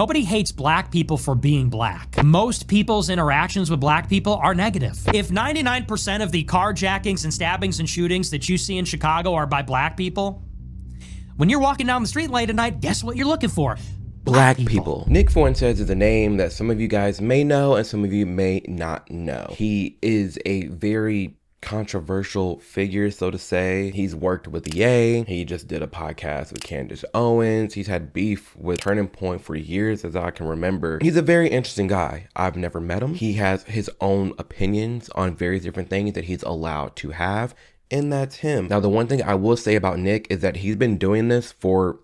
Nobody hates black people for being black. Most people's interactions with black people are negative. If 99% of the carjackings and stabbings and shootings that you see in Chicago are by black people, when you're walking down the street late at night, guess what you're looking for? Black people. Nick Fuentes is a name that some of you guys may know and some of you may not know. He is a very controversial figure, so to say. He's worked with Ye. He just did a podcast with Candace Owens. He's had beef with Turning Point for years, as I can remember. He's a very interesting guy. I've never met him. He has his own opinions on various different things that he's allowed to have, and that's him. Now, the one thing I will say about Nick is that he's been doing this for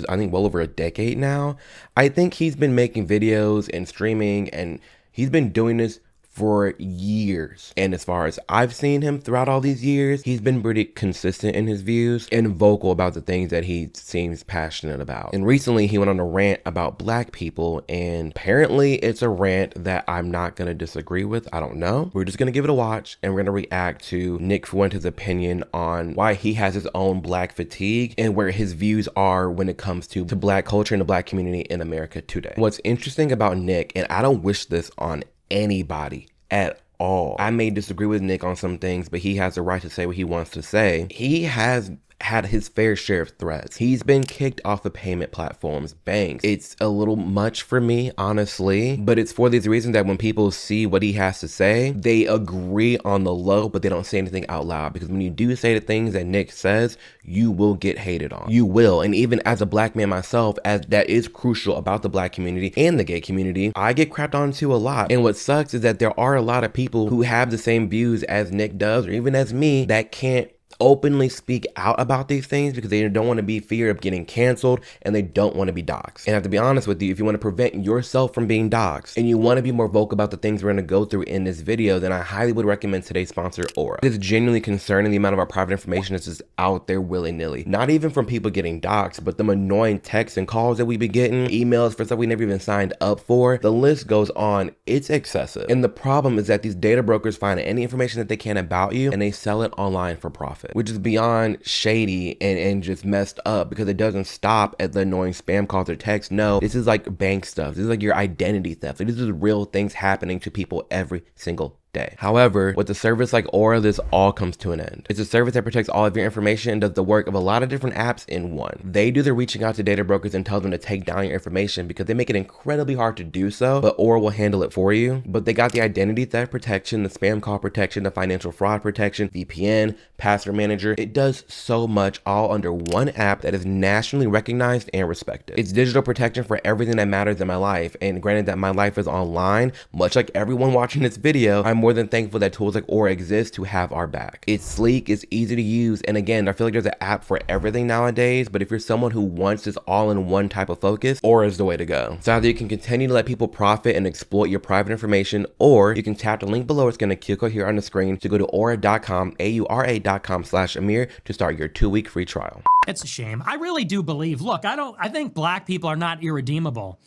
I think well over a decade now. I think he's been making videos and streaming, and he's been doing this for years. And as far as I've seen him throughout all these years, he's been pretty consistent in his views and vocal about the things that he seems passionate about. And recently he went on a rant about black people, and apparently it's a rant that I'm not gonna disagree with. I don't know. We're just gonna give it a watch, and we're gonna react to Nick Fuentes' opinion on why he has his own black fatigue and where his views are when it comes to black culture and the black community in America today. What's interesting about Nick, and I don't wish this on anybody at all. I may disagree with Nick on some things, but he has the right to say what he wants to say. He has had his fair share of threats. He's been kicked off of payment platforms, banks. It's a little much for me, honestly, but it's for these reasons that when people see what he has to say, they agree on the low, but they don't say anything out loud, because when you do say the things that Nick says, you will get hated on. You will. And even as a black man myself, as that is crucial about the black community and the gay community, I get crapped onto a lot. And what sucks is that there are a lot of people who have the same views as Nick does, or even as me, that can't openly speak out about these things because they don't want to be fear of getting canceled, and they don't want to be doxxed. And I have to be honest with you, if you want to prevent yourself from being doxxed and you want to be more vocal about the things we're going to go through in this video, then I highly would recommend today's sponsor, Aura. It's genuinely concerning the amount of our private information that's just out there willy-nilly. Not even from people getting doxxed, but them annoying texts and calls that we've been getting, emails for stuff we never even signed up for. The list goes on. It's excessive. And the problem is that these data brokers find any information that they can about you, and they sell it online for profit, which is beyond shady and just messed up, because it doesn't stop at the annoying spam calls or texts. No, this is like bank stuff. This is like your identity theft. Like, this is real things happening to people every single day. However, with a service like Aura, this all comes to an end. It's a service that protects all of your information and does the work of a lot of different apps in one. They do the reaching out to data brokers and tell them to take down your information because they make it incredibly hard to do so, but Aura will handle it for you. But they got the identity theft protection, the spam call protection, the financial fraud protection, VPN, password manager. It does so much all under one app that is nationally recognized and respected. It's digital protection for everything that matters in my life. And granted that my life is online, much like everyone watching this video, I'm more than thankful that tools like Aura exist to have our back. It's sleek, it's easy to use, and again, I feel like there's an app for everything nowadays, but if you're someone who wants this all-in-one type of focus, Aura is the way to go. So either you can continue to let people profit and exploit your private information, or you can tap the link below. It's going to click here on the screen to go to aura.com, aura.com/Amir to start your 2-week free trial. It's a shame. I really do believe, look, I think black people are not irredeemable,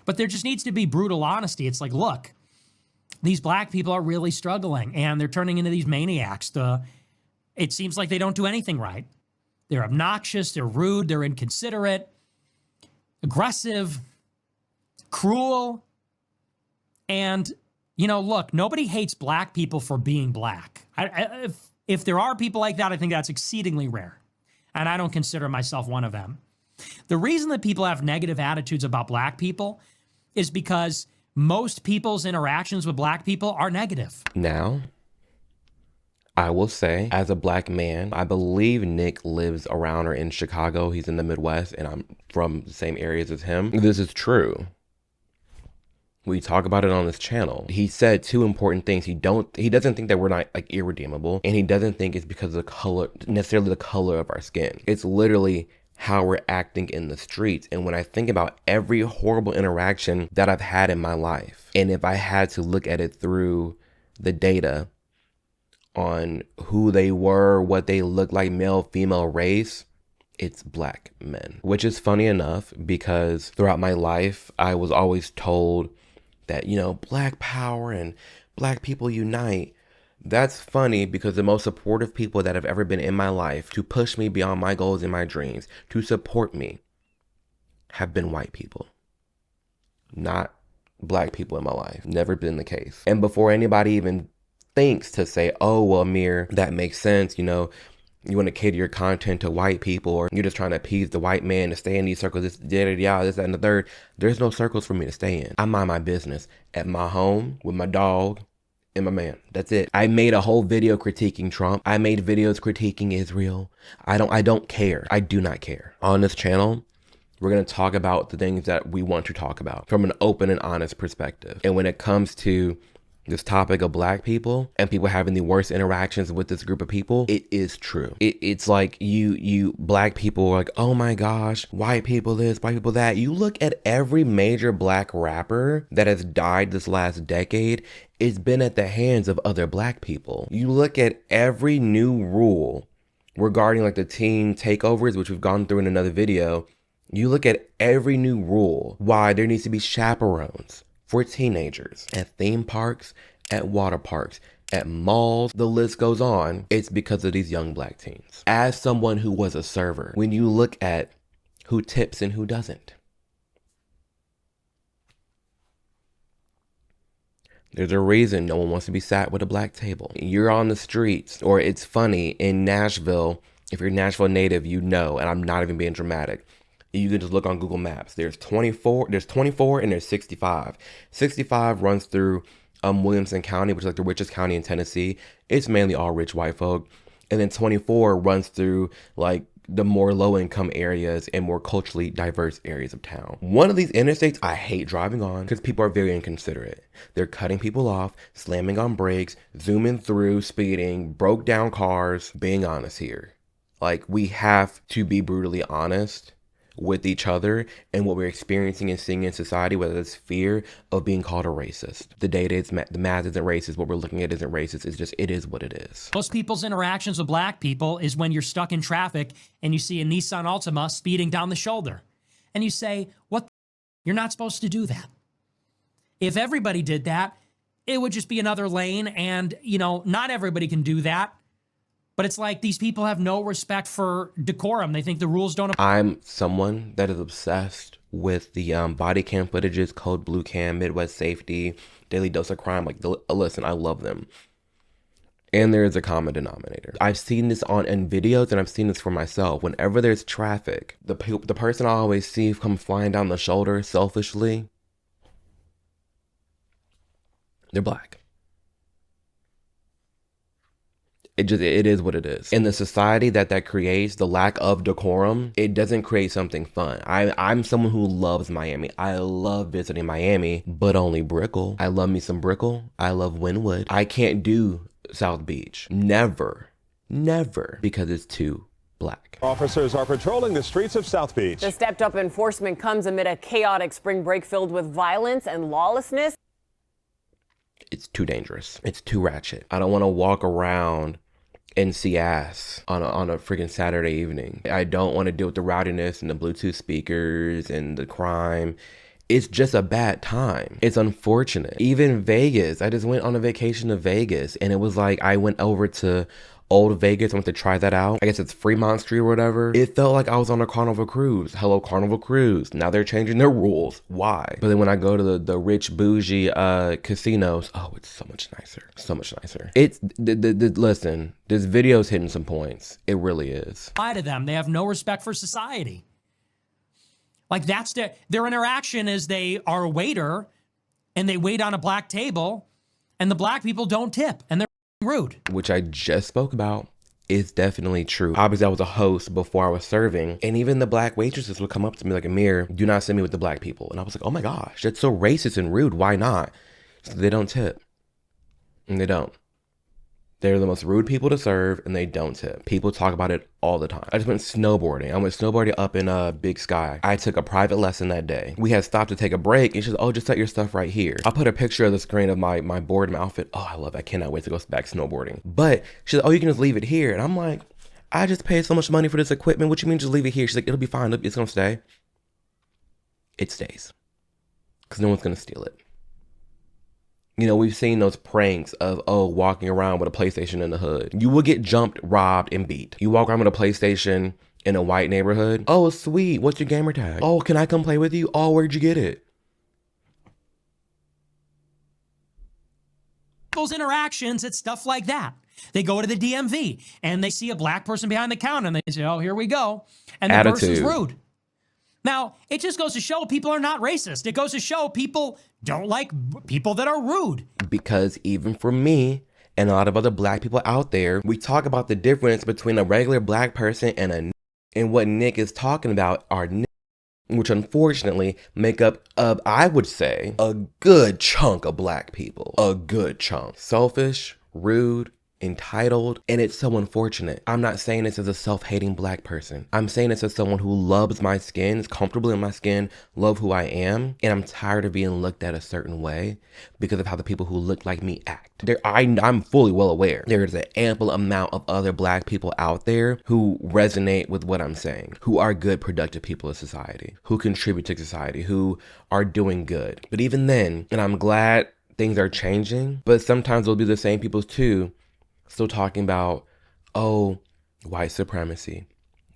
but there just needs to be brutal honesty. It's like, look, these black people are really struggling, and they're turning into these maniacs. It seems like they don't do anything right. They're obnoxious, they're rude, they're inconsiderate, aggressive, cruel. And, you know, look, nobody hates black people for being black. If there are people like that, I think that's exceedingly rare. And I don't consider myself one of them. The reason that people have negative attitudes about black people is because most people's interactions with black people are negative. Now, I will say, as a black man, I believe Nick lives around or in Chicago. He's in the Midwest, and I'm from the same areas as him. This is true. We talk about it on this channel. He said 2 important things. He doesn't think that we're not like irredeemable, and he doesn't think it's because of the color, necessarily the color of our skin. It's literally how we're acting in the streets. And when I think about every horrible interaction that I've had in my life, and if I had to look at it through the data on who they were, what they look like, male, female, race, it's black men. Which is funny enough, because throughout my life, I was always told that, you know, black power and black people unite. That's funny, because the most supportive people that have ever been in my life to push me beyond my goals and my dreams, to support me, have been white people. not black people in my life. Never been the case. And before anybody even thinks to say, oh, well, Amir, that makes sense, you know, you want to cater your content to white people, or you're just trying to appease the white man to stay in these circles, this, that, and the third. There's no circles for me to stay in. I mind my business at my home with my dog and my man. That's it. I made a whole video critiquing Trump. I made videos critiquing Israel. I don't care. I do not care. On this channel, we're going to talk about the things that we want to talk about from an open and honest perspective. And when it comes to this topic of black people and people having the worst interactions with this group of people, it is true. It's like you black people are like, oh my gosh, white people this, white people that. You look at every major black rapper that has died this last decade, it's been at the hands of other black people. You look at every new rule regarding like the teen takeovers, which we've gone through in another video. You look at every new rule, why there needs to be chaperones for teenagers at theme parks, at water parks, at malls, the list goes on. It's because of these young black teens. As someone who was a server, when you look at who tips and who doesn't, there's a reason no one wants to be sat with a black table. You're on the streets, or it's funny, in Nashville, if you're a Nashville native, you know, and I'm not even being dramatic. You can just look on Google Maps. There's 24 and there's 65. 65 runs through Williamson County, which is like the richest county in Tennessee. It's mainly all rich white folk. And then 24 runs through like the more low income areas and more culturally diverse areas of town. One of these interstates I hate driving on because people are very inconsiderate. They're cutting people off, slamming on brakes, zooming through, speeding, broke down cars. Being honest here. Like, we have to be brutally honest with each other and what we're experiencing and seeing in society, whether it's fear of being called a racist. The data is, the math isn't racist. What we're looking at isn't racist. It's just, it is what it is. Most people's interactions with black people is when you're stuck in traffic and you see a Nissan Altima speeding down the shoulder. And you say, what? You're not supposed to do that. If everybody did that, it would just be another lane. And, you know, not everybody can do that. But it's like these people have no respect for decorum. They think the rules don't apply. I'm someone that is obsessed with the body cam footages, Code Blue Cam, Midwest Safety, Daily Dose of Crime. Like, listen, I love them. And there is a common denominator. I've seen this in videos, and I've seen this for myself. Whenever there's traffic, the person I always see come flying down the shoulder selfishly, they're black. It is what it is. In the society that creates, the lack of decorum, it doesn't create something fun. I'm someone who loves Miami. I love visiting Miami, but only Brickell. I love me some Brickell. I love Wynwood. I can't do South Beach. Never, because it's too black. Officers are patrolling the streets of South Beach. The stepped up enforcement comes amid a chaotic spring break filled with violence and lawlessness. It's too dangerous. It's too ratchet. I don't want to walk around and see ass on a freaking Saturday evening. I don't want to deal with the rowdiness and the Bluetooth speakers and the crime. It's just a bad time. It's unfortunate. Even Vegas, I just went on a vacation to Vegas, and it was like I went over to Old Vegas. I went to try that out. I guess it's Fremont Street or whatever. It felt like I was on a Carnival Cruise. Hello, Carnival Cruise. Now they're changing their rules. Why? But then when I go to the rich bougie casinos, oh, it's so much nicer. So much nicer. It's, listen, this video's hitting some points. It really is. To them, they have no respect for society. Like, that's their interaction is they are a waiter and they wait on a black table and the black people don't tip and they're rude. Which I just spoke about is definitely true. Obviously, I was a host before I was serving, and even the black waitresses would come up to me like, Amir, do not send me with the black people. And I was like, oh my gosh, that's so racist and rude. Why not? So they don't tip. And they don't. They're the most rude people to serve, and they don't tip. People talk about it all the time. I just went snowboarding. I went snowboarding up in Big Sky. I took a private lesson that day. We had stopped to take a break, and she said, oh, just set your stuff right here. I'll put a picture of the screen of my board and my outfit. Oh, I love it. I cannot wait to go back snowboarding. But she said, oh, you can just leave it here. And I'm like, I just paid so much money for this equipment. What you mean just leave it here? She's like, it'll be fine. It's going to stay. It stays. Because no one's going to steal it. You know, we've seen those pranks of, oh, walking around with a PlayStation in the hood. You will get jumped, robbed, and beat. You walk around with a PlayStation in a white neighborhood. Oh, sweet. What's your gamer tag? Oh, can I come play with you? Oh, where'd you get it? people's interactions at stuff like that. They go to the DMV and they see a black person behind the counter and they say, oh, here we go. And the person's rude. Now, it just goes to show people are not racist. It goes to show people don't like people that are rude. Because even for me and a lot of other black people out there, we talk about the difference between a regular black person and and what Nick is talking about are which unfortunately make up of, I would say, a good chunk of black people. A good chunk. Selfish, rude, entitled, and it's so unfortunate. I'm not saying this as a self-hating black person. I'm saying this as someone who loves my skin, is comfortable in my skin, love who I am, and I'm tired of being looked at a certain way because of how the people who look like me act. I'm fully well aware there is an ample amount of other black people out there who resonate with what I'm saying, who are good, productive people of society, who contribute to society, who are doing good. But even then, and I'm glad things are changing, but sometimes they'll be the same people too, still talking about, oh, white supremacy,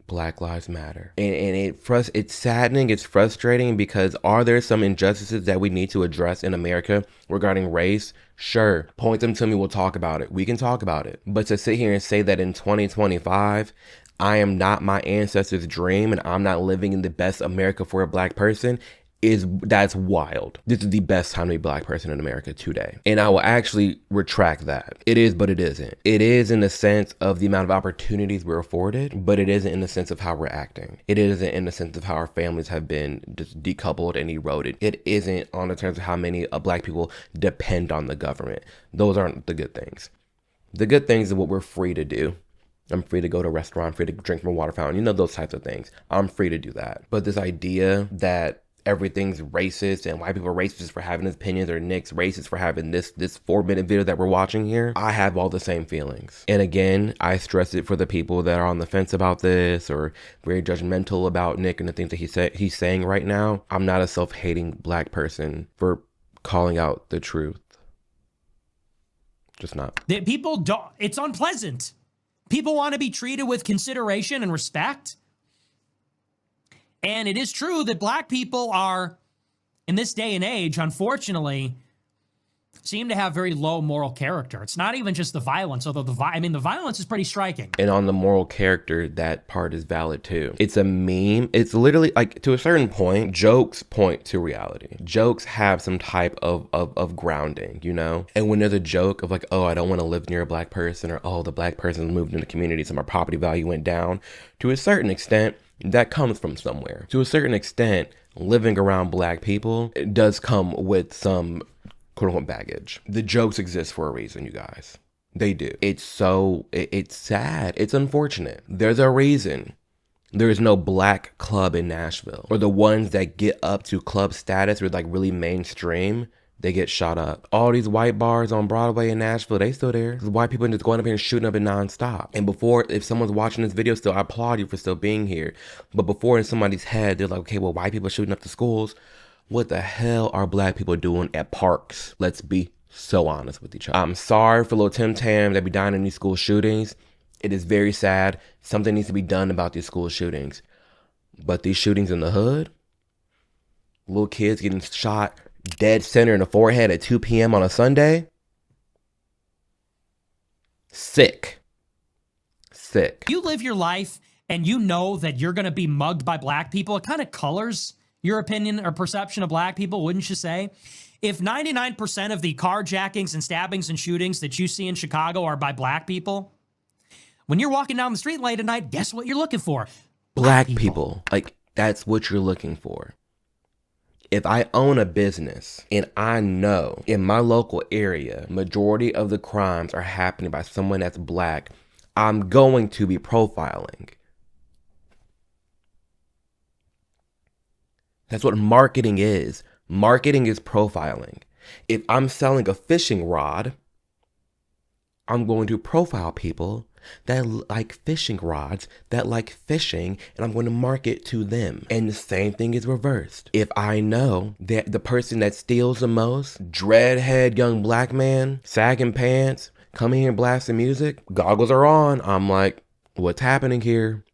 Black Lives Matter. And it's saddening, it's frustrating, because are there some injustices that we need to address in America regarding race? Sure, point them to me, we'll talk about it. We can talk about it. But to sit here and say that in 2025, I am not my ancestors' dream and I'm not living in the best America for a black person, that's wild. This is the best time to be a black person in America today. And I will actually retract that. It is, but it isn't. It is in the sense of the amount of opportunities we're afforded, but it isn't in the sense of how we're acting. It isn't in the sense of how our families have been just decoupled and eroded. It isn't on the terms of how many black people depend on the government. Those aren't the good things. The good things are what we're free to do. I'm free to go to a restaurant, free to drink from a water fountain, those types of things. I'm free to do that. But this idea that everything's racist and white people are racist for having opinions, or Nick's racist for having this 4-minute video that we're watching here, I have all the same feelings. And again, I stress it for the people that are on the fence about this or very judgmental about Nick and the things that he's saying right now. I'm not a self-hating black person for calling out the truth. Just not. People don't, it's unpleasant. People want to be treated with consideration and respect. And it is true that black people are, in this day and age, unfortunately, seem to have very low moral character. It's not even just the violence, although the violence is pretty striking. And on the moral character, that part is valid too. It's a meme. It's literally, like, to a certain point, jokes point to reality. Jokes have some type of grounding, And when there's a joke of like, oh, I don't want to live near a black person, or oh, the black person moved in the community, so my property value went down, to a certain extent, that comes from somewhere. To a certain extent, living around black people, it does come with some quote-unquote baggage. The jokes exist for a reason, you guys. They do. It's sad. It's unfortunate. There's a reason there is no black club in Nashville, or the ones that get up to club status or like really mainstream, they get shot up. All these white bars on Broadway in Nashville, they still there. White people just going up here and shooting up it nonstop. And before, if someone's watching this video still, I applaud you for still being here. But before, in somebody's head, they're like, okay, well, white people shooting up the schools. What the hell are black people doing at parks? Let's be so honest with each other. I'm sorry for little Tim Tam that be dying in these school shootings. It is very sad. Something needs to be done about these school shootings. But these shootings in the hood, little kids getting shot dead center in the forehead at 2 p.m. on a Sunday. Sick. You live your life and you know that you're going to be mugged by black people. It kind of colors your opinion or perception of black people, wouldn't you say? If 99% of the carjackings and stabbings and shootings that you see in Chicago are by black people, when you're walking down the street late at night, guess what you're looking for? Black people. Like, that's what you're looking for. If I own a business and I know in my local area, majority of the crimes are happening by someone that's black, I'm going to be profiling. That's what marketing is. Marketing is profiling. If I'm selling a fishing rod, I'm going to profile people that like fishing rods, that like fishing, and I'm going to market to them. And the same thing is reversed. If I know that the person that steals the most, dreadhead young black man, sagging pants, coming here and blasting music, goggles are on, I'm like, what's happening here?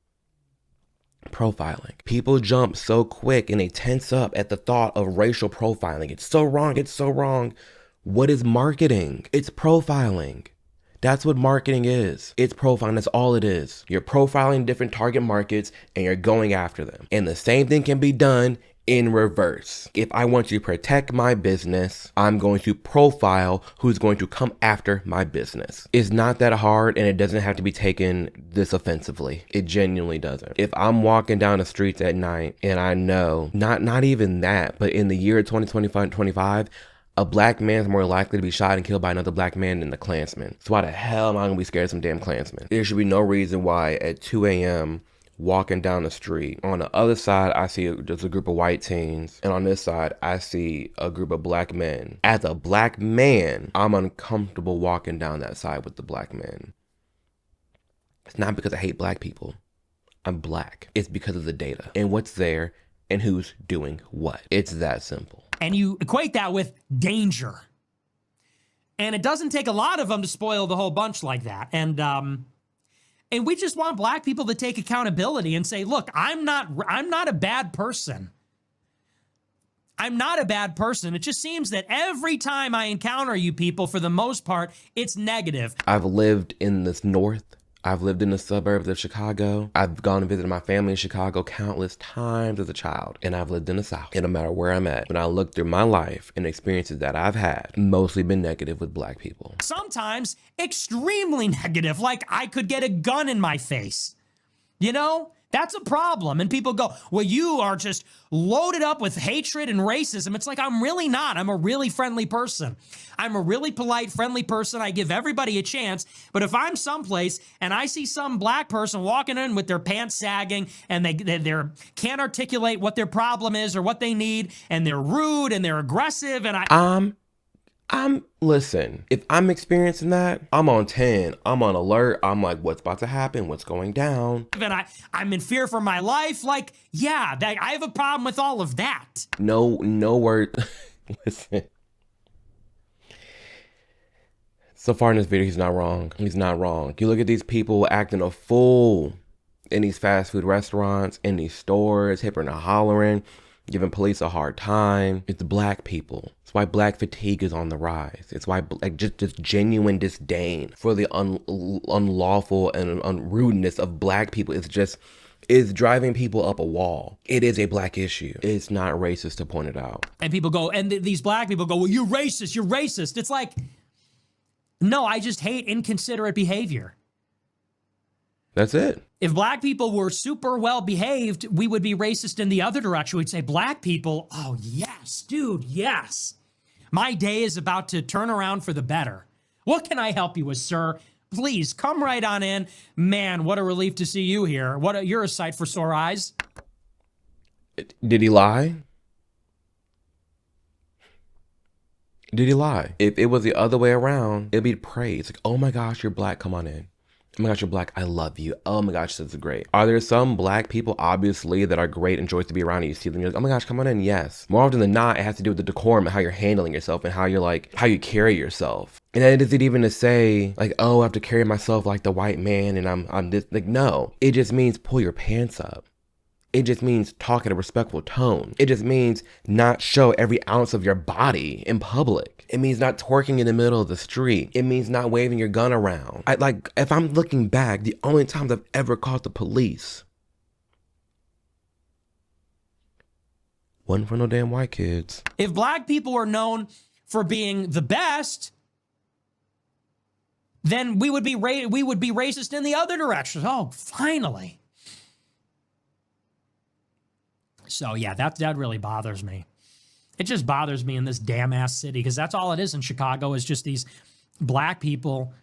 Profiling. People jump so quick and they tense up at the thought of racial profiling. It's so wrong. It's so wrong. What is marketing? It's profiling. That's what marketing is. It's profiling. That's all it is. You're profiling different target markets and you're going after them. And the same thing can be done in reverse. If I want to protect my business, I'm going to profile who's going to come after my business. It's not that hard, and it doesn't have to be taken this offensively. It genuinely doesn't. If I'm walking down the streets at night and I know, not even that, but in the year 2025, a black man's more likely to be shot and killed by another black man than the Klansman. So why the hell am I gonna be scared of some damn Klansman? There should be no reason why at 2 a.m. walking down the street, on the other side I see just a group of white teens, and on this side I see a group of black men. As a black man, I'm uncomfortable walking down that side with the black men. It's not because I hate black people. I'm black. It's because of the data and what's there and who's doing what. It's that simple. And you equate that with danger. And it doesn't take a lot of them to spoil the whole bunch like that. And we just want black people to take accountability and say, look, I'm not a bad person. I'm not a bad person. It just seems that every time I encounter you people, for the most part, it's negative. I've lived in this north. I've lived in the suburbs of Chicago. I've gone and visited my family in Chicago countless times as a child. And I've lived in the South. And no matter where I'm at, when I look through my life and experiences that I've had, mostly been negative with black people. Sometimes extremely negative, like I could get a gun in my face. You know? That's a problem. And people go, well, you are just loaded up with hatred and racism. It's like, I'm really not. I'm a really friendly person. I'm a really polite, friendly person. I give everybody a chance. But if I'm someplace and I see some black person walking in with their pants sagging and they can't articulate what their problem is or what they need, and they're rude and they're aggressive, and listen, if I'm experiencing that, I'm on 10. I'm on alert. I'm like, what's about to happen? What's going down? And I'm in fear for my life. Like, yeah, I have a problem with all of that. No word. Listen. So far in this video, he's not wrong. He's not wrong. You look at these people acting a fool in these fast food restaurants, in these stores, hipping and hollering, giving police a hard time. It's black people. It's why black fatigue is on the rise. It's why just genuine disdain for the unlawful and rudeness of black people is driving people up a wall. It is a black issue. It's not racist to point it out. And people go, and these black people go, well, you're racist, you're racist. It's like, no, I just hate inconsiderate behavior. That's it. If black people were super well behaved, we would be racist in the other direction. We'd say, black people, oh yes, dude, yes. My day is about to turn around for the better. What can I help you with, sir? Please come right on in. Man, what a relief to see you here. You're a sight for sore eyes. Did he lie? Did he lie? If it was the other way around, it'd be praise. Like, oh my gosh, you're black, come on in. Oh my gosh, you're black, I love you. Oh my gosh, this is great. Are there some black people, obviously, that are great and joys to be around, and you see them, you're like, oh my gosh, come on in, yes. More often than not, it has to do with the decorum and how you're handling yourself and how how you carry yourself. And then is it even to say, like, oh, I have to carry myself like the white man and I'm this, like, no. It just means pull your pants up. It just means talk at a respectful tone. It just means not show every ounce of your body in public. It means not twerking in the middle of the street. It means not waving your gun around. If I'm looking back, the only times I've ever called the police wasn't for no damn white kids. If black people were known for being the best, then we would be racist in the other direction. Oh, finally. So yeah, that really bothers me. It just bothers me in this damn ass city, because that's all it is in Chicago, is just these black people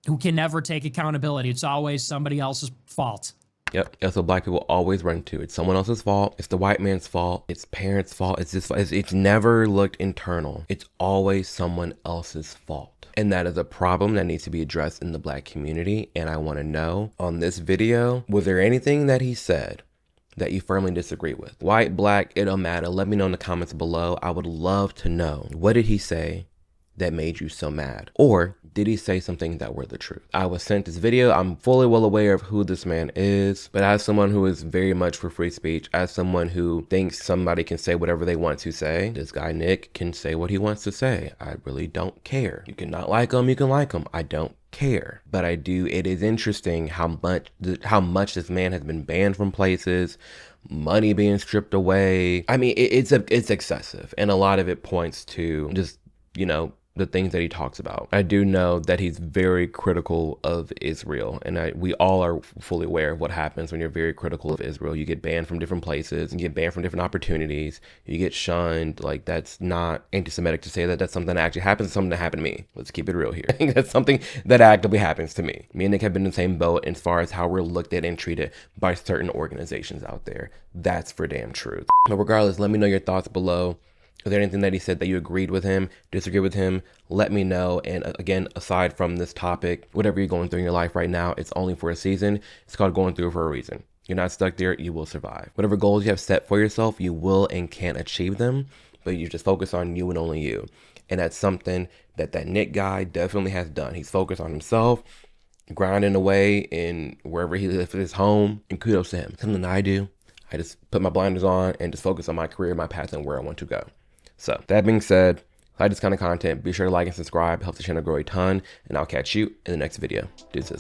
who can never take accountability. It's always somebody else's fault. Yep, that's what black people always run to. It's someone else's fault. It's the white man's fault. It's parents' fault. It's never looked internal. It's always someone else's fault. And that is a problem that needs to be addressed in the black community. And I want to know, on this video, was there anything that he said that you firmly disagree with? White, black, it don't matter. Let me know in the comments below. I would love to know, what did he say that made you so mad? Or did he say some things that were the truth? I was sent this video. I'm fully well aware of who this man is, but as someone who is very much for free speech, as someone who thinks somebody can say whatever they want to say, this guy Nick can say what he wants to say. I really don't care. You can not like him, you can like him. I don't care. But I do, it is interesting how much this man has been banned from places, money being stripped away. I mean, it's excessive, and a lot of it points to just, you know, the things that he talks about. I do know that he's very critical of Israel, and we all are fully aware of what happens when you're very critical of Israel. You get banned from different places, and you get banned from different opportunities. You get shunned. Like, that's not anti-Semitic to say that. That's something that actually happens, something that happened to me. Let's keep it real here. That's something that actively happens to me. Me and Nick have been in the same boat as far as how we're looked at and treated by certain organizations out there. That's for damn truth. But regardless, let me know your thoughts below. Is there anything that he said that you agreed with him, disagree with him? Let me know. And again, aside from this topic, whatever you're going through in your life right now, it's only for a season. It's called going through for a reason. You're not stuck there. You will survive. Whatever goals you have set for yourself, you will and can achieve them, but you just focus on you and only you. And that's something that Nick guy definitely has done. He's focused on himself, grinding away in wherever he lives at his home, and kudos to him. Something that I do. I just put my blinders on and just focus on my career, my path, and where I want to go. So that being said, if you like this kind of content, be sure to like and subscribe. It helps the channel grow a ton, and I'll catch you in the next video. Deuces.